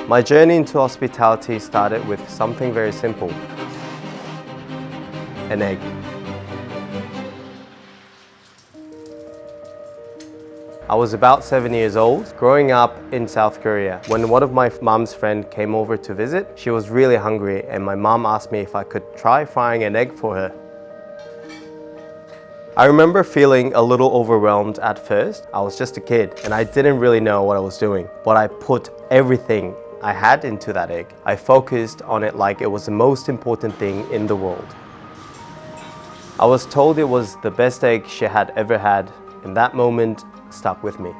My journey into hospitality started with something very simple: an egg. I was about 7 years old, growing up in South Korea. When one of my mom's friends came over to visit, she was really hungry and my mom asked me if I could try frying an egg for her. I remember feeling a little overwhelmed at first. I was just a kid and I didn't really know what I was doing, but I put everything I had into that egg. I focused on it like it was the most important thing in the world. I was told it was the best egg she had ever had, and that moment stuck with me.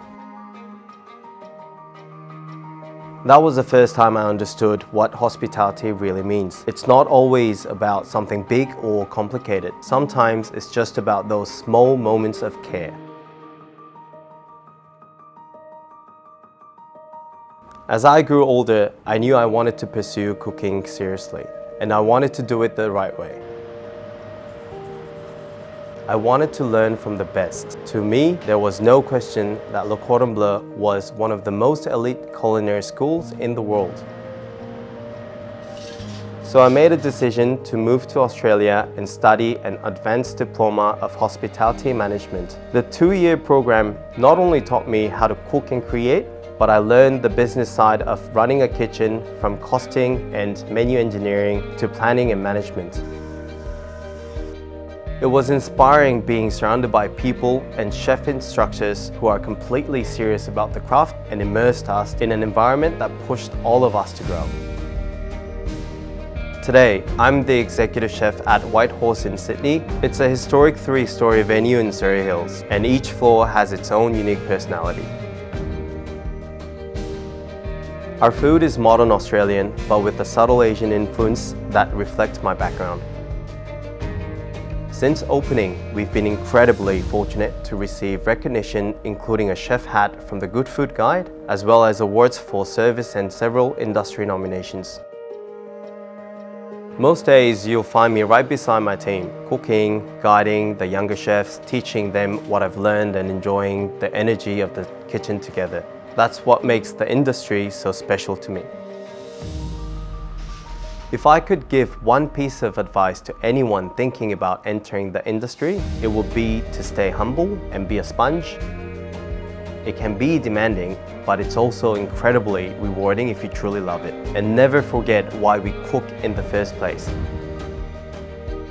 That was the first time I understood what hospitality really means. It's not always about something big or complicated. Sometimes it's just about those small moments of care. As I grew older, I knew I wanted to pursue cooking seriously, and I wanted to do it the right way. I wanted to learn from the best. To me, there was no question that Le Cordon Bleu was one of the most elite culinary schools in the world. So I made a decision to move to Australia and study an advanced diploma of hospitality management. The 2-year program not only taught me how to cook and create, but I learned the business side of running a kitchen, from costing and menu engineering to planning and management. It was inspiring being surrounded by people and chef instructors who are completely serious about the craft and immersed us in an environment that pushed all of us to grow. Today, I'm the executive chef at White Horse in Sydney. It's a historic 3-story venue in Surrey Hills, and each floor has its own unique personality. Our food is modern Australian, but with a subtle Asian influence that reflects my background. Since opening, we've been incredibly fortunate to receive recognition, including a chef hat from the Good Food Guide, as well as awards for service and several industry nominations. Most days you'll find me right beside my team, cooking, guiding the younger chefs, teaching them what I've learned and enjoying the energy of the kitchen together. That's what makes the industry so special to me. If I could give one piece of advice to anyone thinking about entering the industry, it would be to stay humble and be a sponge. It can be demanding, but it's also incredibly rewarding if you truly love it. And never forget why we cook in the first place.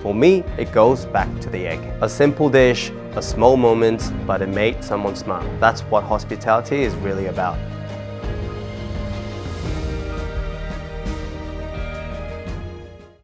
For me, it goes back to the egg. A simple dish, a small moment, but it made someone smile. That's what hospitality is really about.